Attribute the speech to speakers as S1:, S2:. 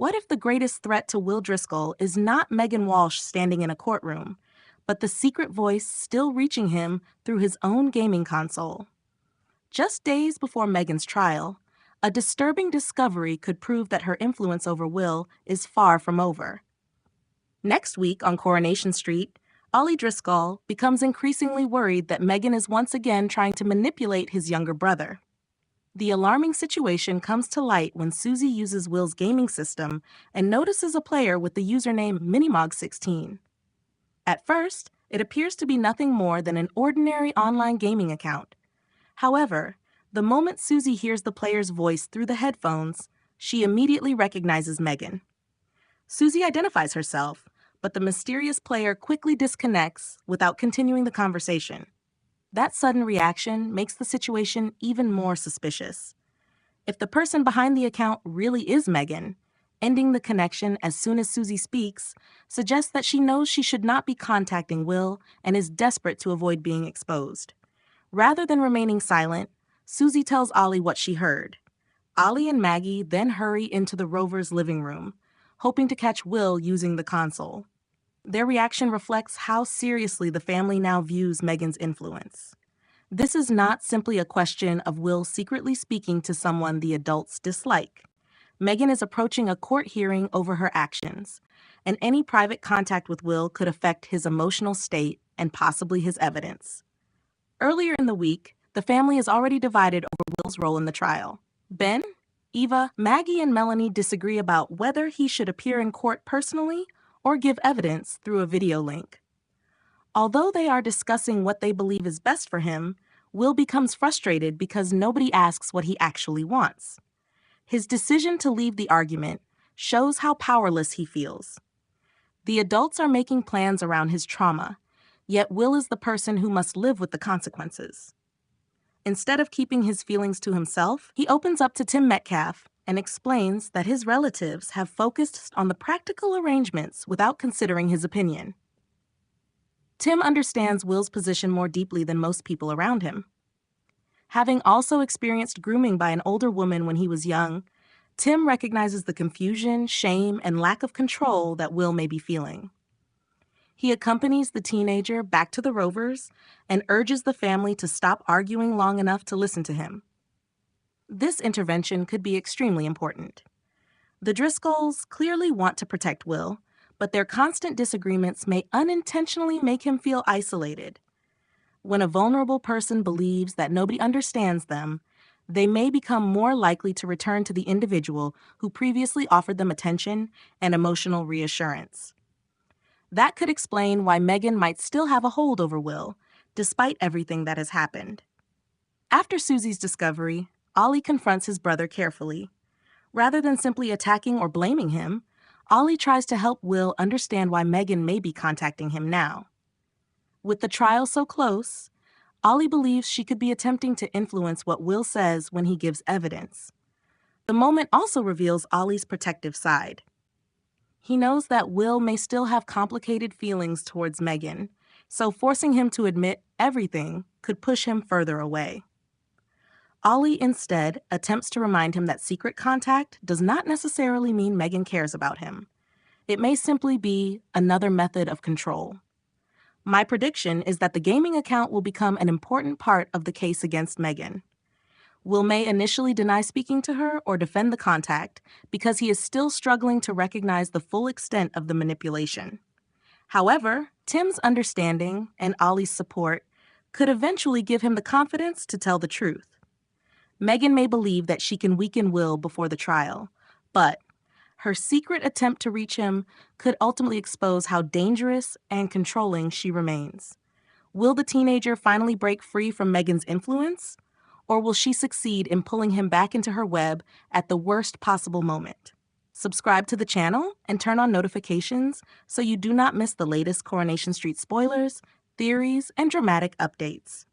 S1: What if the greatest threat to Will Driscoll is not Megan Walsh standing in a courtroom, but the secret voice still reaching him through his own gaming console? Just days before Megan's trial, a disturbing discovery could prove that her influence over Will is far from over. Next week on Coronation Street, Ollie Driscoll becomes increasingly worried that Megan is once again trying to manipulate his younger brother. The alarming situation comes to light when Susie uses Will's gaming system and notices a player with the username Minimog16. At first, it appears to be nothing more than an ordinary online gaming account. However, the moment Susie hears the player's voice through the headphones, she immediately recognizes Megan. Susie identifies herself, but the mysterious player quickly disconnects without continuing the conversation. That sudden reaction makes the situation even more suspicious. If the person behind the account really is Megan, ending the connection as soon as Susie speaks suggests that she knows she should not be contacting Will and is desperate to avoid being exposed. Rather than remaining silent, Susie tells Ollie what she heard. Ollie and Maggie then hurry into the Rovers' living room, hoping to catch Will using the console. Their reaction reflects how seriously the family now views Megan's influence. This is not simply a question of Will secretly speaking to someone the adults dislike. Megan is approaching a court hearing over her actions, and any private contact with Will could affect his emotional state and possibly his evidence. Earlier in the week, the family is already divided over Will's role in the trial. Ben, Eva, Maggie, and Melanie disagree about whether he should appear in court personally or give evidence through a video link. Although they are discussing what they believe is best for him, Will becomes frustrated because nobody asks what he actually wants. His decision to leave the argument shows how powerless he feels. The adults are making plans around his trauma, yet Will is the person who must live with the consequences. Instead of keeping his feelings to himself, he opens up to Tim Metcalfe and explains that his relatives have focused on the practical arrangements without considering his opinion. Tim understands Will's position more deeply than most people around him. Having also experienced grooming by an older woman when he was young, Tim recognizes the confusion, shame, and lack of control that Will may be feeling. He accompanies the teenager back to the Rovers and urges the family to stop arguing long enough to listen to him. This intervention could be extremely important. The Driscolls clearly want to protect Will, but their constant disagreements may unintentionally make him feel isolated. When a vulnerable person believes that nobody understands them, they may become more likely to return to the individual who previously offered them attention and emotional reassurance. That could explain why Megan might still have a hold over Will, despite everything that has happened. After Susie's discovery, Ollie confronts his brother carefully. Rather than simply attacking or blaming him, Ollie tries to help Will understand why Megan may be contacting him now. With the trial so close, Ollie believes she could be attempting to influence what Will says when he gives evidence. The moment also reveals Ollie's protective side. He knows that Will may still have complicated feelings towards Megan, so forcing him to admit everything could push him further away. Ollie instead attempts to remind him that secret contact does not necessarily mean Megan cares about him. It may simply be another method of control. My prediction is that the gaming account will become an important part of the case against Megan. Will may initially deny speaking to her or defend the contact because he is still struggling to recognize the full extent of the manipulation. However, Tim's understanding and Ollie's support could eventually give him the confidence to tell the truth. Megan may believe that she can weaken Will before the trial, but her secret attempt to reach him could ultimately expose how dangerous and controlling she remains. Will the teenager finally break free from Megan's influence, or will she succeed in pulling him back into her web at the worst possible moment? Subscribe to the channel and turn on notifications so you do not miss the latest Coronation Street spoilers, theories, and dramatic updates.